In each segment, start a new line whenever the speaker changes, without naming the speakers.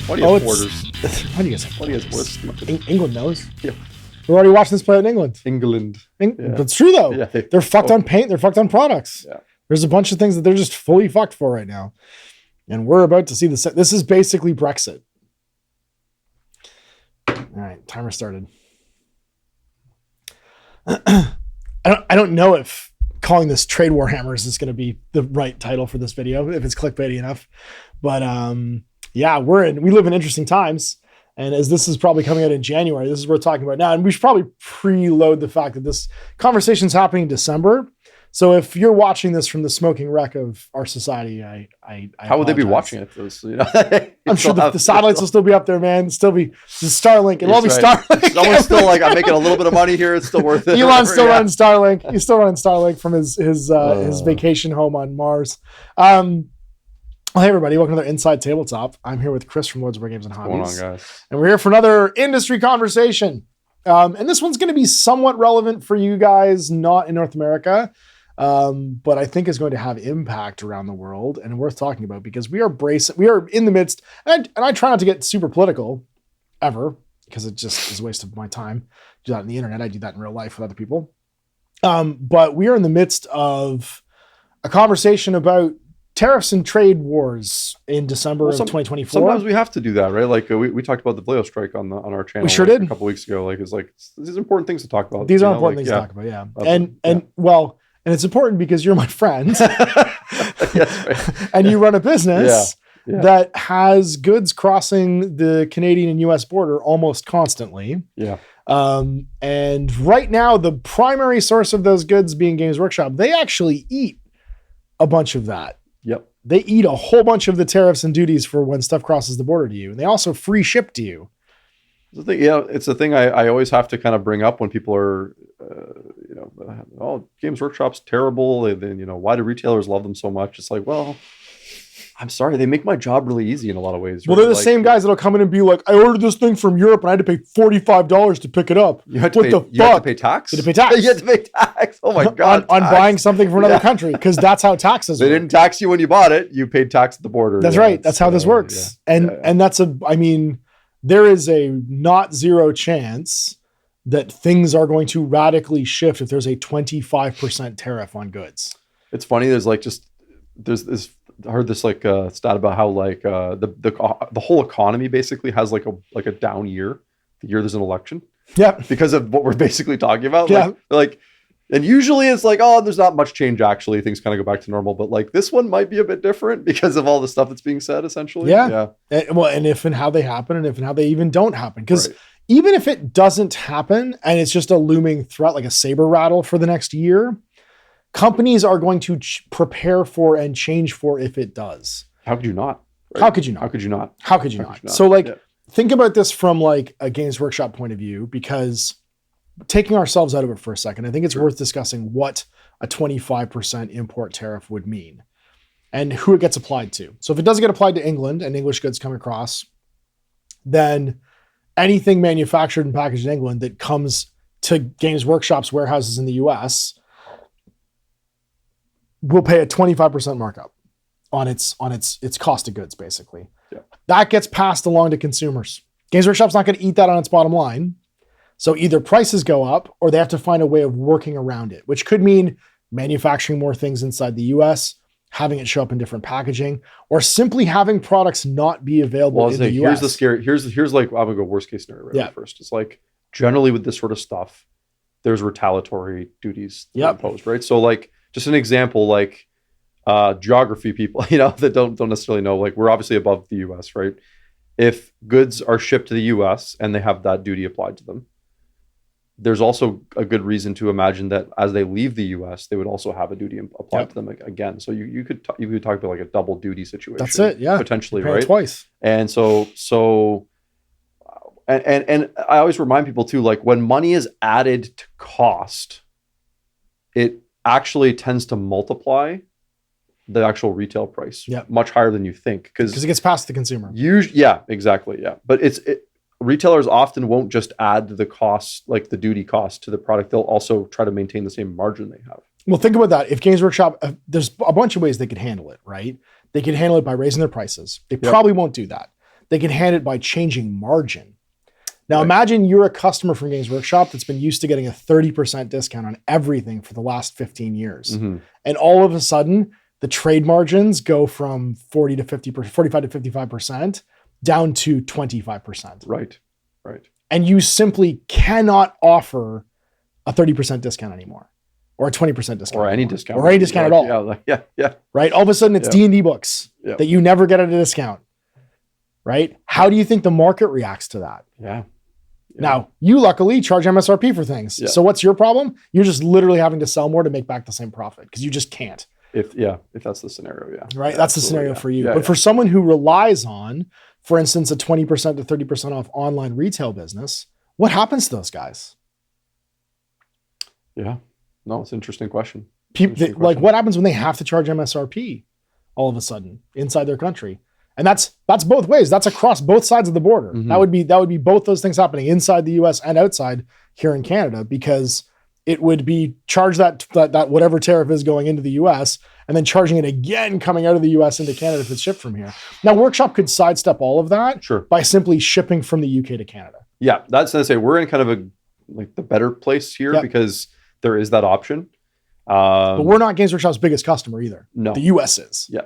Why do you have borders?
Why do you guys
Why do you guys borders? Stupid.
England knows.
Yeah.
We're already watching this play out in England.
Yeah.
But it's true though.
Yeah,
they're fucked on paint. They're fucked on products.
Yeah.
There's a bunch of things that they're just fully fucked for right now. And we're about to see this. This is basically Brexit. All right, timer started. I don't know if calling this Trade Warhammers is going to be the right title for this video, if it's clickbaity enough. But yeah, we live in interesting times. And as this is probably coming out in January, this is what we're talking about now. And we should probably preload the fact that this conversation is happening in December. So if you're watching this from the smoking wreck of our society, I
how would they be watching it?
I'm sure the satellites will still be up there, man. Still be Starlink. It'll all be Starlink.
Someone's still like, I'm making a little bit of money here. It's still worth it.
Elon's still running Starlink. He's still running Starlink from his vacation home on Mars. Well, hey everybody, welcome to the Inside Tabletop. I'm here with Chris from Lords of Board Games and Hobbies.
What's going on, guys?
And we're here for another industry conversation. And this one's going to be somewhat relevant for you guys, not in North America, but I think is going to have impact around the world and worth talking about because we are in the midst, and I try not to get super political ever because it just is a waste of my time. I do that on the internet. I do that in real life with other people. But we are in the midst of a conversation about tariffs and trade wars in December of 2024.
Sometimes we have to do that, right? Like we talked about the Vallejo strike on our channel.
We sure did
a couple weeks ago. Like these are important things to talk about.
These are important things to talk about, yeah. And it's important because you're my friend.
Yes, right.
And you run a business that has goods crossing the Canadian and US border almost constantly.
Yeah.
And right now, the primary source of those goods being Games Workshop, they actually eat a bunch of that.
Yep.
They eat a whole bunch of the tariffs and duties for when stuff crosses the border to you. And they also free ship to you.
It's the thing I always have to kind of bring up when people are, Games Workshop's terrible. Why do retailers love them so much? It's like, well, I'm sorry, they make my job really easy in a lot of ways.
Well, they're the same guys that'll come in and be like, I ordered this thing from Europe and I had to pay $45 to pick it up.
You had to pay tax?
You had to pay tax.
You had to pay tax. Oh my God.
on buying something from another country, because that's how taxes work.
They didn't tax you when you bought it. You paid tax at the border.
That's right. That's how this works. And there is a not zero chance that things are going to radically shift if there's a 25% tariff on goods.
It's funny. I heard this stat about how the whole economy basically has like a down year the year there's an election.
Yeah.
Because of what we're basically talking about.
Yeah.
And usually it's like, oh, there's not much change actually. Things kind of go back to normal. But like this one might be a bit different because of all the stuff that's being said essentially.
Yeah. And if and how they happen and if and how they even don't happen. Because even if it doesn't happen and it's just a looming threat, like a saber rattle for the next year, companies are going to prepare for and change for if it does.
How could you not? Right?
How could you not?
How could you not?
How could you not? So think about this from like a Games Workshop point of view, because taking ourselves out of it for a second, I think it's worth discussing what a 25% import tariff would mean and who it gets applied to. So if it doesn't get applied to England and English goods come across, then anything manufactured and packaged in England that comes to Games Workshop's warehouses in the US will pay a 25% markup on its cost of goods, basically.
Yeah.
That gets passed along to consumers. Games Workshop's not going to eat that on its bottom line. So either prices go up or they have to find a way of working around it, which could mean manufacturing more things inside the US, having it show up in different packaging, or simply having products not be available in the US.
Here's like, I'm gonna go worst case scenario first. It's like generally with this sort of stuff, there's retaliatory duties imposed, right? So like just an example, like geography people, that don't necessarily know, like we're obviously above the US, right? If goods are shipped to the US and they have that duty applied to them, there's also a good reason to imagine that as they leave the US, they would also have a duty applied to them again. So you could talk about like a double duty situation.
That's it, yeah.
Potentially, right?
Twice.
And and I always remind people too, like when money is added to cost, it actually tends to multiply the actual retail price much higher than you think.
Because it gets passed to the consumer.
Exactly. Yeah. But retailers often won't just add the cost, like the duty cost to the product. They'll also try to maintain the same margin they have.
Well, think about that. If Games Workshop, there's a bunch of ways they could handle it, right? They could handle it by raising their prices. They probably won't do that. they can hand it by changing margin. Now, imagine you're a customer from Games Workshop that's been used to getting a 30% discount on everything for the last 15 years. And all of a sudden, the trade margins go from 45 to 55% down to 25%.
Right.
And you simply cannot offer a 30% discount anymore, or a 20% discount,
or any discount,
or any discount at all.
Yeah.
Right. All of a sudden, it's D&D books that you never get at a discount. Right. How do you think the market reacts to that?
Yeah.
Now, you luckily charge MSRP for things. So what's your problem? You're just literally having to sell more to make back the same profit because you just can't.
If that's the scenario,
right. That's the scenario for you. But for someone who relies on, for instance, a 20% to 30% off online retail business, what happens to those guys?
Yeah. No, it's an interesting question.
Like, what happens when they have to charge MSRP all of a sudden inside their country? And that's both ways. That's across both sides of the border. That would be both those things happening inside the US and outside here in Canada, because it would be charge that whatever tariff is going into the US and then charging it again coming out of the US into Canada if it's shipped from here. Now, Workshop could sidestep all of that by simply shipping from the UK to Canada.
Yeah, that's to say we're in kind of the better place here because there is that option.
But we're not Games Workshop's biggest customer either.
No,
the US is.
Yeah.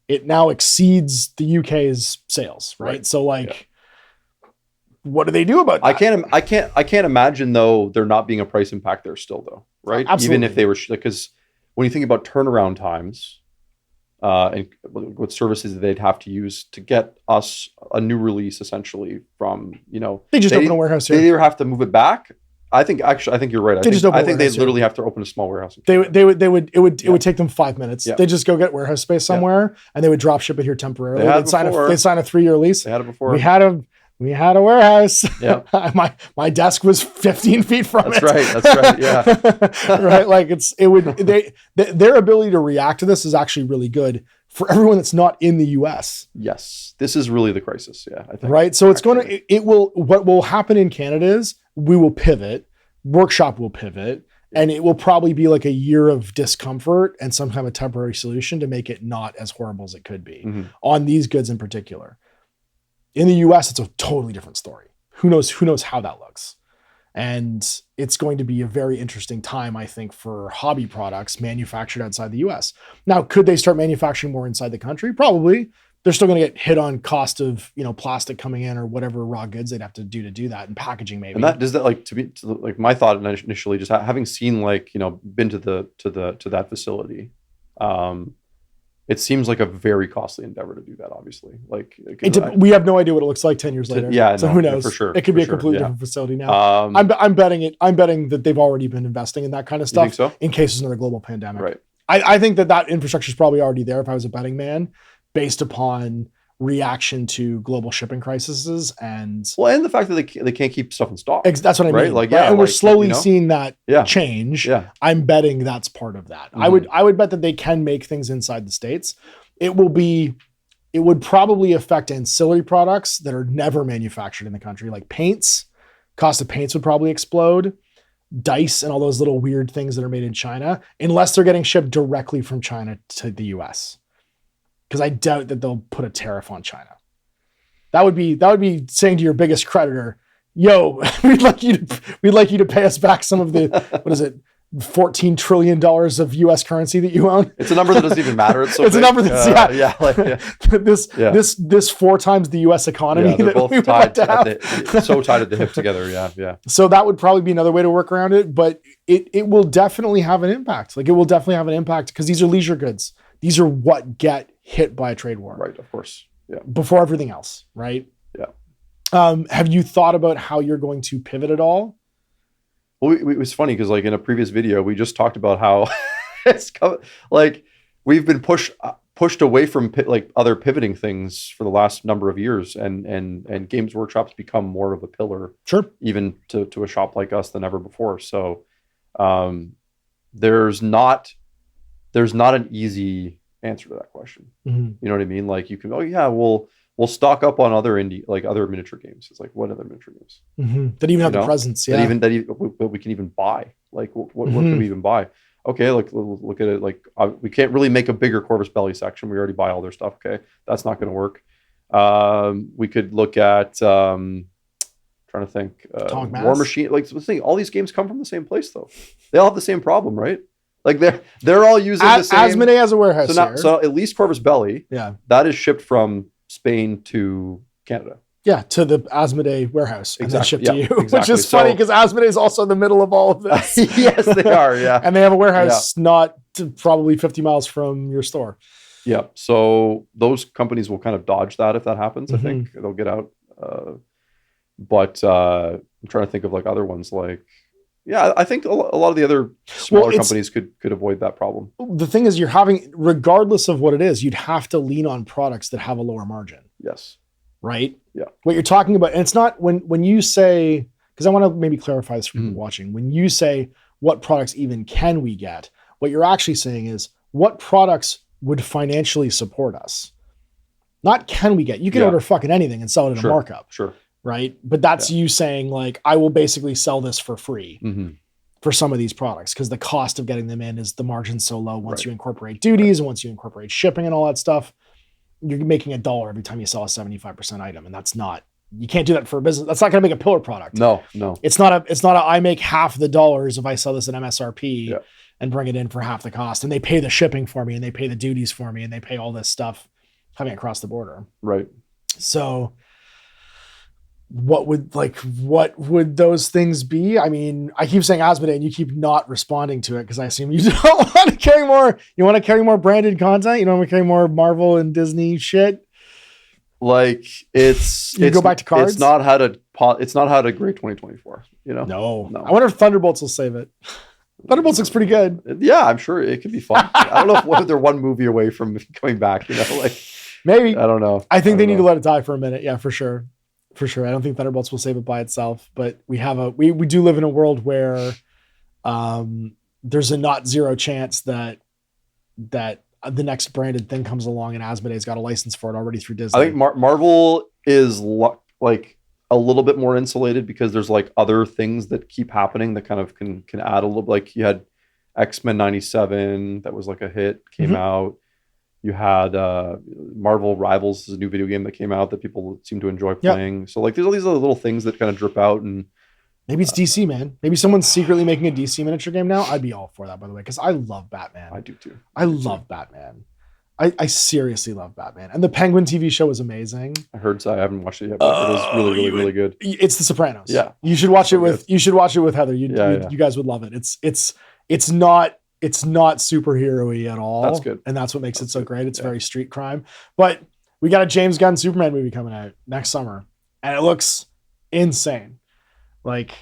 It now exceeds the UK's sales, right? So what do they do about that?
I can't imagine though there not being a price impact there still though, right?
Absolutely.
Even if they were, because when you think about turnaround times and what services they'd have to use to get us a new release, essentially from
they just open a warehouse here.
They either have to move it back. I think you're right. I think they literally have to open a small warehouse.
It would take them 5 minutes. They just go get warehouse space somewhere and they would drop ship it here temporarily. They'd sign a 3-year lease.
They had it before.
We had a warehouse.
Yeah.
my desk was 15 feet from it.
That's right. Yeah.
Right. Like their ability to react to this is actually really good for everyone that's not in the US.
Yes. This is really the crisis. Yeah. I think.
Right. So what will happen in Canada is we will pivot, Workshop will pivot, and it will probably be like a year of discomfort and some kind of temporary solution to make it not as horrible as it could be on these goods in particular. In the US, it's a totally different story. Who knows how that looks? And it's going to be a very interesting time, I think, for hobby products manufactured outside the US. Now, could they start manufacturing more inside the country? Probably. They're still going to get hit on cost of, plastic coming in or whatever raw goods they'd have to do that, and packaging maybe.
And that does that like my thought initially, just having seen been to that facility, it seems like a very costly endeavor to do that. Obviously,
we have no idea what it looks like 10 years later. So who knows?
For sure,
it could be a completely different facility now. I'm betting that they've already been investing in that kind of stuff.
You think so?
In case there's another global pandemic.
Right.
I think that infrastructure is probably already there if I was a betting man, based upon reaction to global shipping crises and
the fact that they can't keep stuff in stock.
That's what I mean.
Right?
And we're slowly seeing that change.
Yeah.
I'm betting that's part of that. I would bet that they can make things inside the States. It would probably affect ancillary products that are never manufactured in the country, like paints. Cost of paints would probably explode. Dice and all those little weird things that are made in China, unless they're getting shipped directly from China to the US. Because I doubt that they'll put a tariff on China. That would be saying to your biggest creditor, "Yo, we'd like you to pay us back some of the $14 trillion of U.S. currency that you own."
It's a number that doesn't even matter. It's
a number that's this 4 times the U.S. economy.
They're both
we would like to have.
So tied at the hip together. Yeah.
So that would probably be another way to work around it, but it will definitely have an impact. It will definitely have an impact because these are leisure goods. These are what get hit by a trade war.
Right, of course. Yeah.
Before everything else, right?
Yeah.
Have you thought about how you're going to pivot at all?
Well, it was funny because in a previous video, we just talked about how it's we've been pushed away from other pivoting things for the last number of years, and Games Workshop's become more of a pillar, even to a shop like us than ever before. So there's not an easy answer to that question. You know what I mean? You can, we'll stock up on other other miniature games. It's what other miniature games
that even have the presence,
that we can even buy. What can we even buy? Okay, look at it. We can't really make a bigger Corvus Belli section. We already buy all their stuff. Okay, that's not going to work. We could look at trying to think War Machine. Like the thing, all these games come from the same place though. They all have the same problem, right? Like they're all using the same.
Asmodee has a warehouse here.
So at least Corvus Belli,
yeah,
that is shipped from Spain to Canada.
Yeah, to the Asmodee warehouse and then shipped to you,
exactly.
Which is funny because Asmodee is also in the middle of all of this.
Yes, they are. Yeah,
and they have a warehouse not probably 50 miles from your store.
Yeah, so those companies will kind of dodge that if that happens. I think they'll get out. But I'm trying to think of like other ones like. Yeah, I think a lot of the other smaller companies could avoid that problem.
The thing is, you're having, regardless of what it is, you'd have to lean on products that have a lower margin.
Yes.
Right?
Yeah.
What you're talking about, and it's not when you say, because I want to maybe clarify this for people watching, when you say what products even can we get, what you're actually saying is what products would financially support us. Not can we get. You can order fucking anything and sell it at a markup.
Sure.
Right. But that's you saying like, I will basically sell this for free for some of these products because the cost of getting them in is the margin so low once you incorporate duties and once you incorporate shipping and all that stuff, you're making $1 every time you sell a 75% item. And that's not, you can't do that for a business. That's not going to make a pillar product.
No.
It's not I make half the dollars if I sell this at MSRP and bring it in for half the cost. And they pay the shipping for me and they pay the duties for me and they pay all this stuff coming across the border.
Right.
So what would those things be? I mean, I keep saying Asmodee and you keep not responding to it because I assume you don't want to carry more. You want to carry more branded content. You don't want to carry more Marvel and Disney shit.
Like
you go back to cards.
It's not how to grade 2024. You know.
No. I wonder if Thunderbolts will save it. Thunderbolts looks pretty good.
Yeah, I'm sure it could be fun. I don't know if they're one movie away from coming back. You know, like
maybe.
I don't know.
I think they need to let it die for a minute. Yeah, for sure. For sure. I don't think Thunderbolts will save it by itself, but we do live in a world where there's a not zero chance that the next branded thing comes along and Asmodee's got a license for it already through Disney.
I think Marvel is like a little bit more insulated because there's like other things that keep happening that kind of can add a little, like you had X-Men 97 that was like a hit, came out. You had Marvel Rivals, is a new video game that came out that people seem to enjoy playing. So like there's all these other little things that kind of drip out, and
maybe it's DC, man. Maybe someone's secretly making a DC miniature game now. I'd be all for that, by the way, because I love Batman.
I do too.
I love Batman. I seriously love Batman. And the Penguin TV show was amazing.
I heard so. I haven't watched it yet, but it was really, really, really good.
It's The Sopranos.
Yeah.
You should watch it with Heather. You guys would love it. It's not superhero-y at all.
That's good.
And that's what makes it so great. It's very street crime. But we got a James Gunn Superman movie coming out next summer. And it looks insane. Like,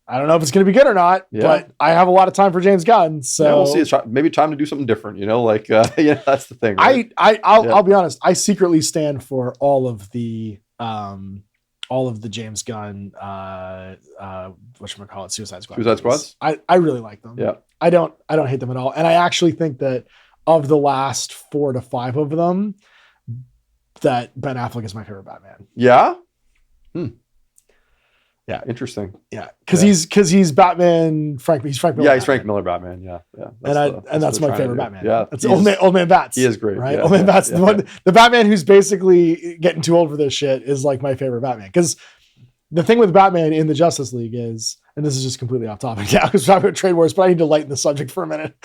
I don't know if it's going to be good or not, but I have a lot of time for James Gunn. So
we'll see. It's maybe time to do something different, you know, like, that's the thing. Right?
I'll be honest. I secretly stand for all of the James Gunn, whatchamacallit, Suicide Squad.
Suicide Squads?
I really like them.
Yeah.
I don't hate them at all. And I actually think that of the last 4 to 5 of them, that Ben Affleck is my favorite Batman.
Yeah?
Yeah.
Interesting.
Yeah. Cause he's Batman, he's Frank Miller.
Yeah, he's Frank Miller Batman. Yeah.
That's my favorite Batman.
Yeah.
That's Old Man Bats.
He is great.
Right? Old Man Bats. The Batman who's basically getting too old for this shit is like my favorite Batman. Cause the thing with Batman in the Justice League is, and this is just completely off topic. Yeah, because we're talking about trade wars, but I need to lighten the subject for a minute.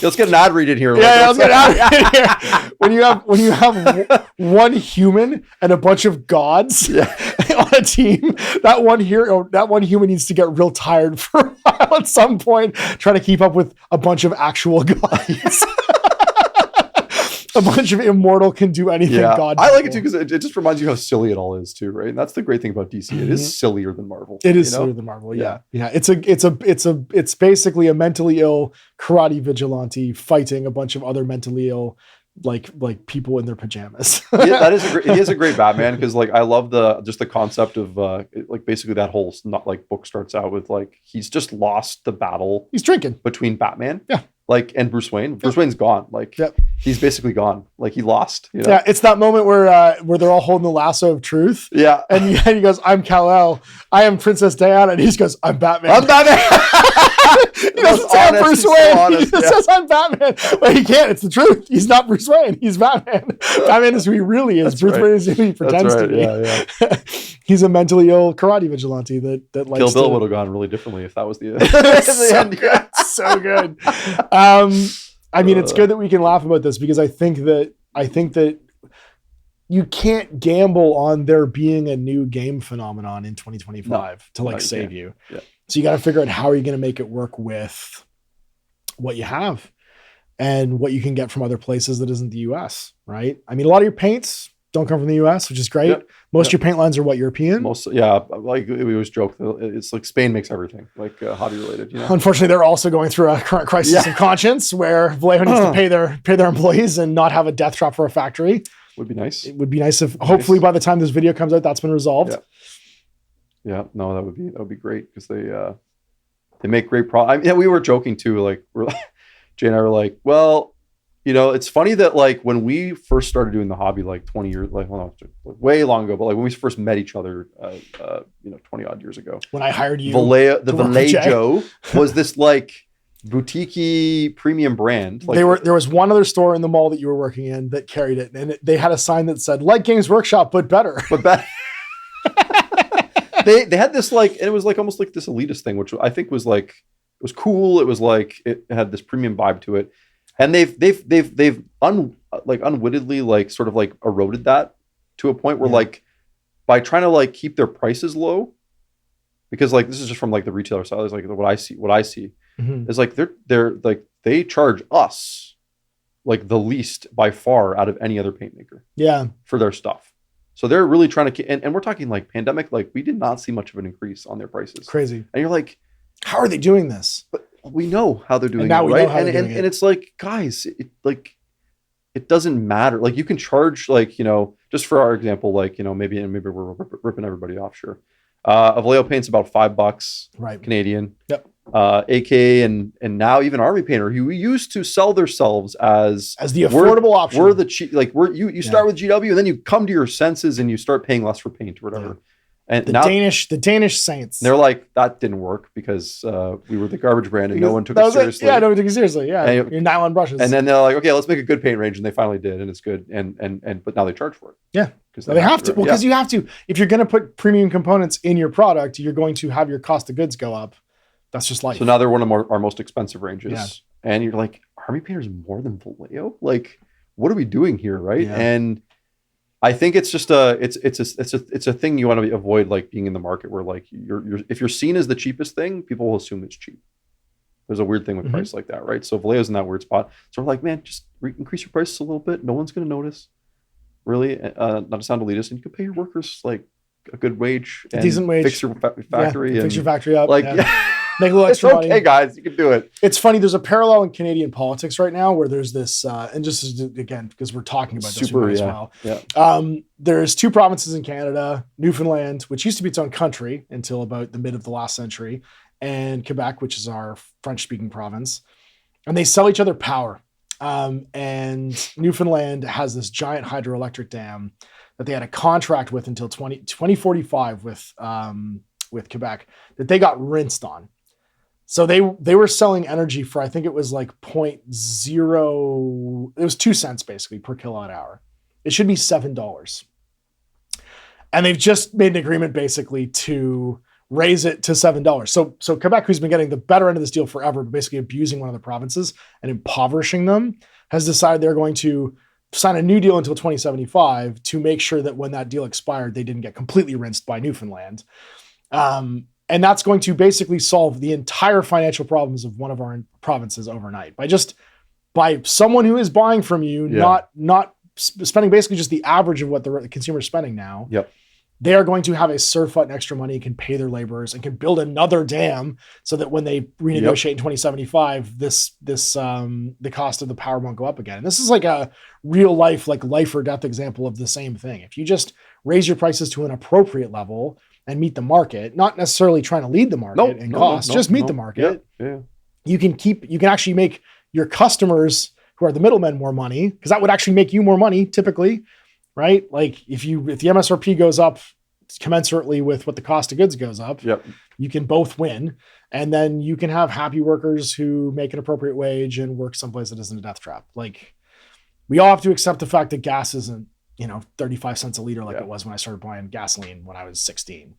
Let's get an ad read in here.
Let's get an ad read here. When you have one human and a bunch of gods on a team, that one human needs to get real tired for a while at some point, trying to keep up with a bunch of actual gods. A bunch of immortal can do anything. God,
I like it too because it just reminds you how silly it all is too, right? And that's the great thing about DC. It is sillier than Marvel.
It is sillier than Marvel. Yeah. It's basically a mentally ill karate vigilante fighting a bunch of other mentally ill like people in their pajamas.
He is a great Batman because like I love the concept of like basically that whole book starts out with like he's just lost the battle.
He's drinking
between Batman.
Yeah.
Like, and Bruce Wayne. Bruce Wayne's gone. Like, he's basically gone. Like, he lost. You know?
Yeah, it's that moment where they're all holding the lasso of truth.
Yeah.
And he goes, I'm Kal-El. I am Princess Diana. And he just goes, I'm Batman.
I'm Batman.
He doesn't say I'm Bruce Wayne. He just says I'm Batman. Well, he can't. It's the truth. He's not Bruce Wayne. He's Batman. Batman is who he really is. Bruce Wayne is who he pretends to be.
Yeah.
He's a mentally ill karate vigilante that likes
Kill Bill would have gone really differently if that was the
so good. I mean, it's good that we can laugh about this because I think that you can't gamble on there being a new game phenomenon in 2025 to save you.
Yeah.
So you got to figure out how are you going to make it work with what you have and what you can get from other places that isn't the US, right? I mean, a lot of your paints don't come from the US, which is great. Yep. Most of your paint lines are what, European?
Like we always joke, it's like Spain makes everything, like hobby related. You know?
Unfortunately, they're also going through a current crisis of conscience where Vallejo needs to pay their employees and not have a death trap for a factory.
Would be nice.
It would be nice if hopefully by the time this video comes out, that's been resolved.
Yeah, no, that would be great because they make great products. We were joking too. Like Jay and I were like, well, you know, it's funny that like when we first started doing the hobby, like 20 years, way long ago, but like when we first met each other, 20 odd years ago.
When I hired you,
Vallejo was this like boutique premium brand. Like,
there was one other store in the mall that you were working in that carried it, and they had a sign that said "Like Games Workshop, but better."
They had this like, and it was like almost like this elitist thing, which I think was like, it was cool. It was like it had this premium vibe to it, and they've unwittingly like sort of like eroded that to a point where like by trying to like keep their prices low, because like this is just from like the retailer side. It's like what I see is like they're like they charge us like the least by far out of any other paint maker.
Yeah,
for their stuff. So they're really trying to, and we're talking like pandemic, like we did not see much of an increase on their prices.
Crazy.
And you're like,
how are they doing this?
But we know how they're doing it, right? And it's like, guys, it doesn't matter. Like you can charge like, you know, just for our example, like, you know, maybe we're ripping everybody off, sure. A Vallejo paint's about $5
right.
Canadian.
Yep.
AK and now even Army Painter, who we used to sell themselves as
the affordable option.
We're the cheap, like you start with GW and then you come to your senses and you start paying less for paint or whatever. Yeah. And
the Danish saints.
They're like, that didn't work because we were the garbage brand and no one took it seriously.
No one took it seriously. Yeah, your nylon brushes.
And then they're like, okay, let's make a good paint range, and they finally did, and it's good. But now they charge for it.
Yeah, because they have to. Well, because you have to. If you're going to put premium components in your product, you're going to have your cost of goods go up. That's just life.
So now they're one of our most expensive ranges, and you're like, Army Painter is more than Vallejo. Like, what are we doing here, right?
Yeah.
And I think it's just it's a thing you want to avoid, like being in the market where like if you're seen as the cheapest thing, people will assume it's cheap. There's a weird thing with price like that, right? So Vallejo's in that weird spot. So we're like, man, just increase your prices a little bit. No one's going to notice, really. Not to sound elitist, and you can pay your workers like a good wage,
a decent wage,
fix your factory,
fix your factory up,
like.
Make a little extra money.
Okay, guys, you can do it.
It's funny. There's a parallel in Canadian politics right now where there's this, and just again, because we're talking about this as well.
Yeah.
There's two provinces in Canada, Newfoundland, which used to be its own country until about the mid of the last century, and Quebec, which is our French-speaking province. And they sell each other power. And Newfoundland has this giant hydroelectric dam that they had a contract with until 2045 with Quebec that they got rinsed on. So they were selling energy for, I think it was like 0.0, it was 2 cents basically per kilowatt hour. It should be $7. And they've just made an agreement basically to raise it to $7. So Quebec, who's been getting the better end of this deal forever, basically abusing one of the provinces and impoverishing them, has decided they're going to sign a new deal until 2075 to make sure that when that deal expired, they didn't get completely rinsed by Newfoundland. And that's going to basically solve the entire financial problems of one of our provinces overnight by someone who is buying from you, not spending basically just the average of what the consumer is spending now.
Yep.
They are going to have a surfeit and extra money, can pay their laborers, and can build another dam so that when they renegotiate in 2075, the cost of the power won't go up again. And this is like a real life, like life or death example of the same thing. If you just raise your prices to an appropriate level and meet the market, not necessarily trying to lead the market in cost, just meet the market.
Yeah.
You can actually make your customers who are the middlemen more money, because that would actually make you more money typically, right? Like if the MSRP goes up commensurately with what the cost of goods goes up, You can both win, and then you can have happy workers who make an appropriate wage and work someplace that isn't a death trap. Like, we all have to accept the fact that gas isn't, 35 cents a liter like it was when I started buying gasoline when I was 16.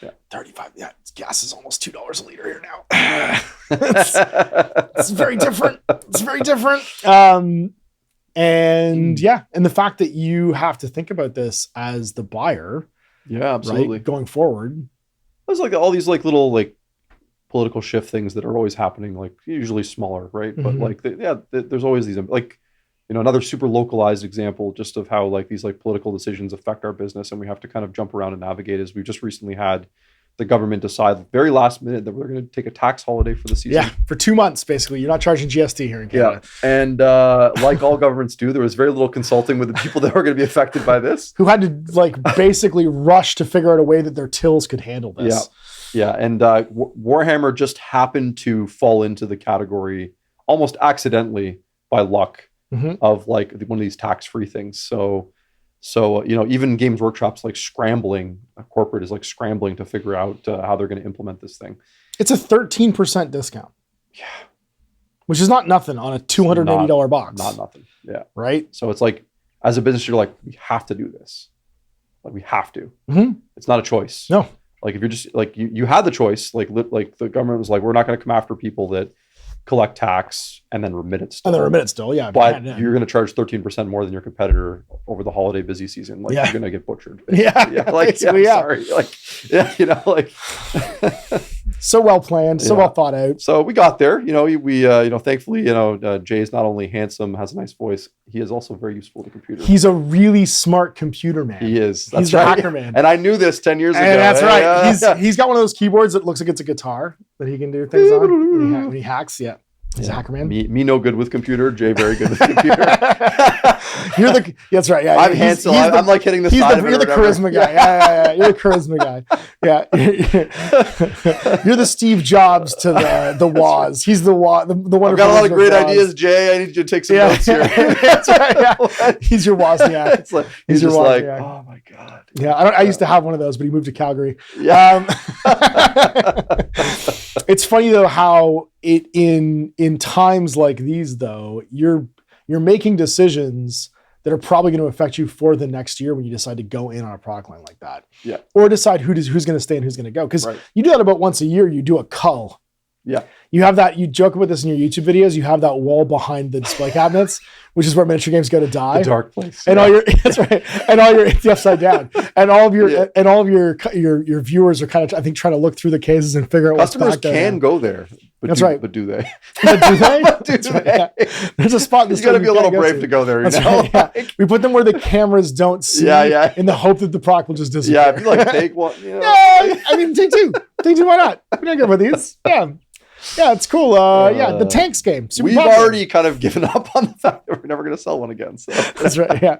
Yeah. 35. Yeah. Gas is almost $2 a liter here now. It's very different. It's very different. And the fact that you have to think about this as the buyer.
Yeah, absolutely.
Right, going forward.
There's like all these like little like political shift things that are always happening, like usually smaller, right? But like, there's always these like, another super localized example just of how like these like political decisions affect our business, and we have to kind of jump around and navigate. Is we've just recently had the government decide very last minute that we're going to take a tax holiday for the season.
Yeah, for 2 months, basically. You're not charging GST here in Canada.
Yeah, and like all governments do, there was very little consulting with the people that were going to be affected by this.
Who had to like basically rush to figure out a way that their tills could handle this.
Yeah, and Warhammer just happened to fall into the category almost accidentally by luck of like one of these tax-free things. So even Games Workshop's like scrambling, a corporate is like scrambling to figure out how they're going to implement this thing.
It's a 13% discount. Yeah. Which is not nothing on a $280 box.
Not nothing. Yeah.
Right?
So it's like, as a business, you're like, we have to do this. Like, we have to. It's not a choice.
No.
Like, if you're just like, you had the choice, like the government was like, we're not going to come after people that collect tax and then remit it still.
Yeah.
But you're going to charge 13% more than your competitor over the holiday busy season. Like, you're going to get butchered.
Basically.
Sorry. Like, like.
So well planned, so well thought out.
So we got there. We thankfully, Jay's not only handsome, has a nice voice, he is also very useful to computers.
He's a really smart computer man.
He is.
He's the hacker man.
And I knew this 10 years ago.
That's right. He's got one of those keyboards that looks like it's a guitar that he can do things on when he hacks. Yeah. He's a hacker man.
Me no good with computer. Jay very good with computer.
That's right. Yeah.
I'm handsome. I'm like hitting the side of it.
You're the charisma guy. Yeah. You're the charisma guy. Yeah. You're the Steve Jobs to the Woz. He's the one.
I've got a lot of great ideas, Jay. I need you to take some notes here.
That's right. Yeah. He's your Wozniak.
He's just like, oh my God.
Yeah. I used to have one of those, but he moved to Calgary.
Yeah.
It's funny though how in times like these though, you're making decisions that are probably going to affect you for the next year when you decide to go in on a product line like that. Yeah. Or decide who's going to stay and who's going to go. Because you do that about once a year, you do a cull.
Yeah.
You have that, you joke about this in your YouTube videos, you have that wall behind the display cabinets, which is where miniature games go to die.
The dark place.
And that's right. And it's the upside down. And all of your viewers are kind of, I think, trying to look through the cases and figure out
customers
what's back there.
can go there. But
that's right.
But do they?
Do they? Yeah. There's a spot in the
you got to be a little brave to go there.
Right, yeah. We put them where the cameras don't see in the hope that the product will just disappear.
Yeah, if you like take one.
Yeah, I mean, take two. Take two, why not? We don't care about these. Yeah, it's cool. The tanks game.
We've already kind of given up on the fact that we're never going to sell one again. So.
That's right. Yeah,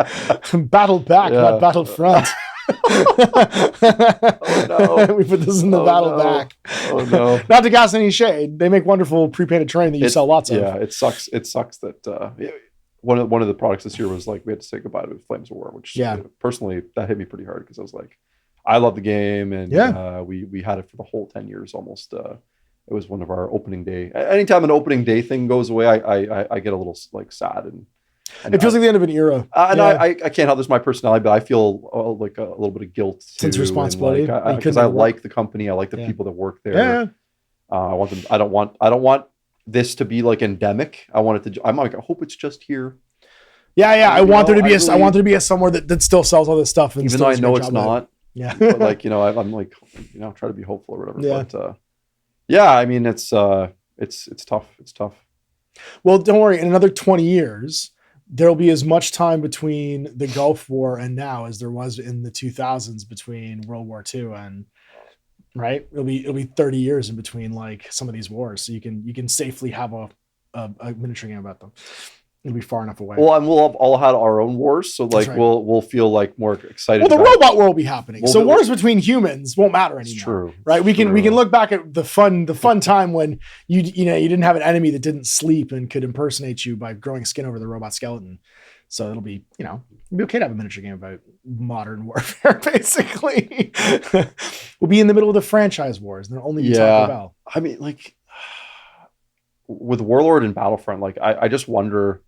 battled back, not battled front.
Oh no!
We put this in the battle back.
Oh no!
Not to cast any shade. They make wonderful pre-painted terrain that you sell lots of.
Yeah, it sucks. It sucks that one of the products this year was like we had to say goodbye to Flames of War, which personally that hit me pretty hard because I was like, I love the game and we had it for the whole 10 years almost. It was one of our opening day. Anytime an opening day thing goes away, I get a little like sad and
it feels like the end of an era.
I can't help this, my personality, but I feel like a little bit of guilt,
sense of responsibility,
because I like the company, I like the people that work there. I want them. I don't want this to be like endemic. I want it to. I'm like, I hope it's just here.
I want there to be I want there to be somewhere that still sells all this stuff, and
even though I know it's not.
Yeah,
but like I'm like try to be hopeful or whatever. Yeah. But I mean it's tough. It's tough.
Well, don't worry. In another 20 years. There'll be as much time between the Gulf War and now as there was in the 2000s between World War II and right. It'll be 30 years in between like some of these wars, so you can safely have a miniature game about them. It'll be far enough away.
Well, and we'll have all had our own wars, so like we'll feel like more excited.
Well, the robot war will be happening, so wars between humans won't matter anymore. It's
true,
right? We can look back at the fun time when you didn't have an enemy that didn't sleep and could impersonate you by growing skin over the robot skeleton. So it'll be It'd be okay to have a miniature game about modern warfare, basically. We'll be in the middle of the franchise wars, and they'll only be Taco Bell.
I mean, like, with Warlord and Battlefront, like, I just wonder,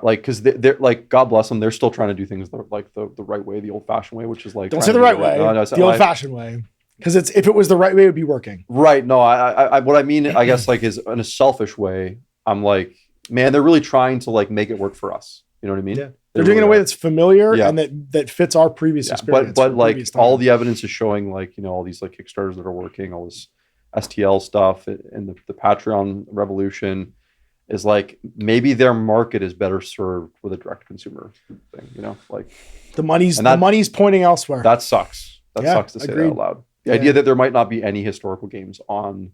like, because they're like, God bless them, they're still trying to do things the right way, the old-fashioned way, which is like,
don't say the right way, the old-fashioned way. Because if it was the right way, it would be working.
Right. No, I what I mean, I guess, like, is in a selfish way, I'm like, man, they're really trying to like make it work for us. You know what I mean?
Yeah. They're doing it in a way that's familiar and that fits our previous experience.
But like all the evidence is showing, like, you know, all these like Kickstarters that are working, all this STL stuff and the Patreon revolution is like, maybe their market is better served with a direct consumer thing, you know, like
the money's pointing elsewhere.
That sucks. That sucks to say that out loud. The idea that there might not be any historical games on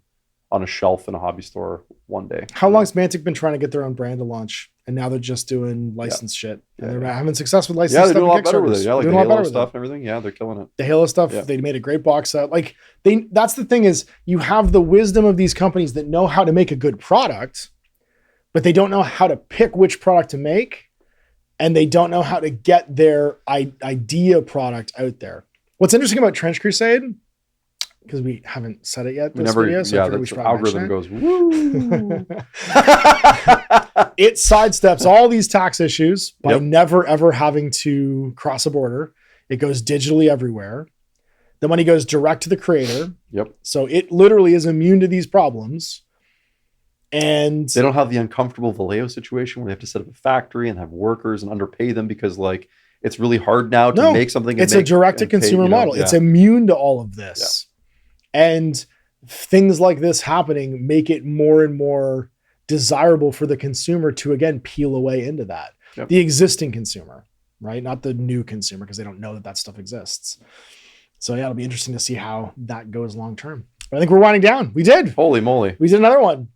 a shelf in a hobby store one day.
How long has Mantic been trying to get their own brand to launch? And now they're just doing licensed shit. And they're having success with licensed stuff.
Yeah, they're doing a lot better with it. Yeah, like the Halo stuff and everything. Yeah, they're killing it.
The Halo stuff, they made a great box set. Like, that's the thing is, you have the wisdom of these companies that know how to make a good product, but they don't know how to pick which product to make. And they don't know how to get their idea product out there. What's interesting about Trench Crusade, because we haven't said it yet.
The algorithm goes, woo.
It sidesteps all these tax issues by never, ever having to cross a border. It goes digitally everywhere. The money goes direct to the creator.
Yep.
So it literally is immune to these problems. And
they don't have the uncomfortable Vallejo situation where they have to set up a factory and have workers and underpay them because, like, it's really hard now to make something.
It's a direct-to-consumer model. It's immune to all of this. And things like this happening make it more and more desirable for the consumer to, again, peel away into that. Yep. The existing consumer, right? Not the new consumer, because they don't know that stuff exists. So yeah, it'll be interesting to see how that goes long term. But I think we're winding down. We did.
Holy moly.
We did another one.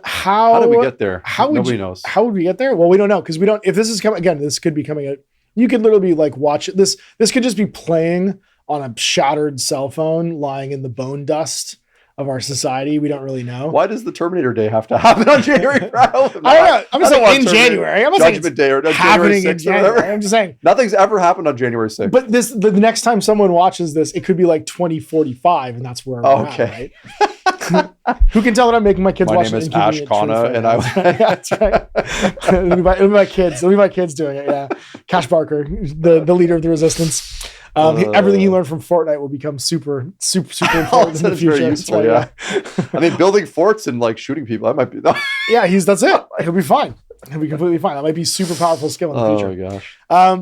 How
did we get there? Nobody knows.
How would we get there? Well, we don't know, because we don't, if this is coming, again, this could be coming out. You could literally be like, watch it. This could just be playing on a shattered cell phone lying in the bone dust of our society. We don't really know.
Why does the Terminator Day have to happen on January 12th?
I don't know. I'm just saying in January. I'm not saying
Judgment Day or happening
January 6th in January. I'm just saying.
Nothing's ever happened on January 6th.
But the next time someone watches this, it could be like 2045, and that's where we're at, right? Who can tell that I'm making my kids watch it?
My name is Ash Khanna, and
that's right. It'll be my kids. It'll be my kids doing it. Yeah, Cash Barker, the leader of the resistance. Everything he learned from Fortnite will become super important in the future.
Very useful, right, I mean, building forts and like shooting people, that might be.
Yeah, that's it. He'll be fine. He'll be completely fine. That might be super powerful skill in the future.
Oh my gosh.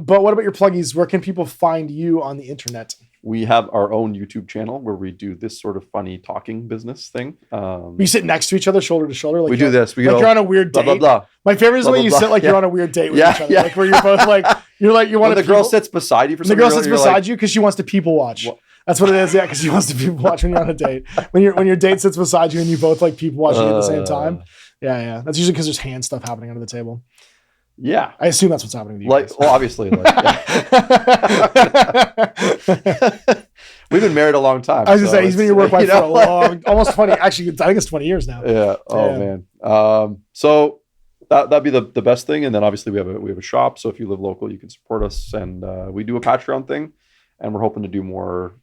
But what about your pluggies? Where can people find you on the internet?
We have our own YouTube channel where we do this sort of funny talking business thing.
We sit next to each other, shoulder to shoulder. Like
we do this. We go,
you're on a weird date.
Blah, blah, blah.
My favorite is when you sit like you're on a weird date with each other. Like where you're both like, you want
to. The girl sits beside you for some reason.
The girl sits beside you because she wants to people watch. What? That's what it is. Yeah, because she wants to people watch when you're on a date. When your date sits beside you and you both like people watching at the same time. Yeah. That's usually because there's hand stuff happening under the table.
Yeah,
I assume that's what's happening to you.
Well, obviously. We've been married a long time.
I was gonna say he's been your work wife for a long, almost 20. Actually, I think it's 20 years now.
Yeah. Oh man. So that'd be the best thing. And then obviously we have a shop. So if you live local, you can support us. And we do a Patreon thing, and we're hoping to do more.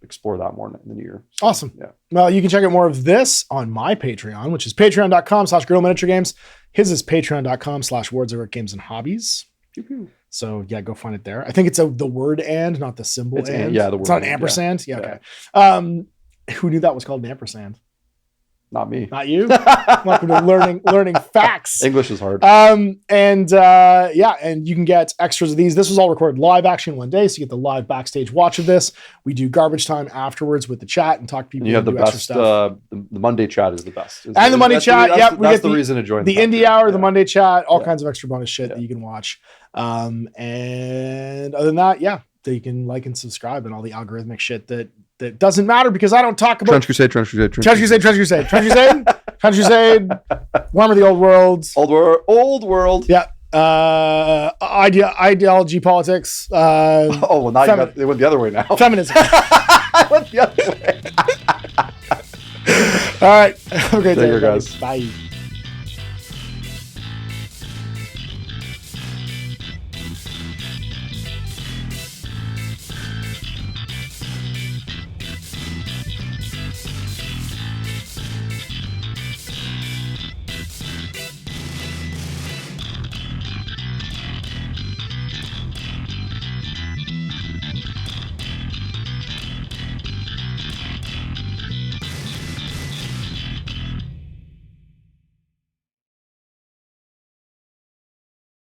Explore that more in the new year. So,
awesome. Yeah. Well, you can check out more of this on my Patreon, which is patreon.com/Guerrilla Miniature Games. His is patreon.com/Words Over Games and Hobbies. So yeah, go find it there. I think it's the word and, not the symbol and.
Yeah, the word.
It's not an ampersand. Yeah. Okay. Who knew that was called an ampersand?
Not me.
Not you. Welcome to learning facts.
English is hard.
And you can get extras of these. This was all recorded live actually in one day, so you get the live backstage watch of this. We do garbage time afterwards with the chat and talk to people.
And you have the best stuff. The Monday chat is the best.
And the Monday chat,
that's the reason to join.
The indie hour, the Monday chat, all kinds of extra bonus shit that you can watch. And other than that, you can like and subscribe and all the algorithmic shit that doesn't matter because I don't talk about
Trench Crusade.
Warhammer the Old World.
Old World.
Yeah. Ideology, politics.
Well, now they went the other way now.
Feminism.
I went the other way.
All right. Have a great day,
guys.
Bye.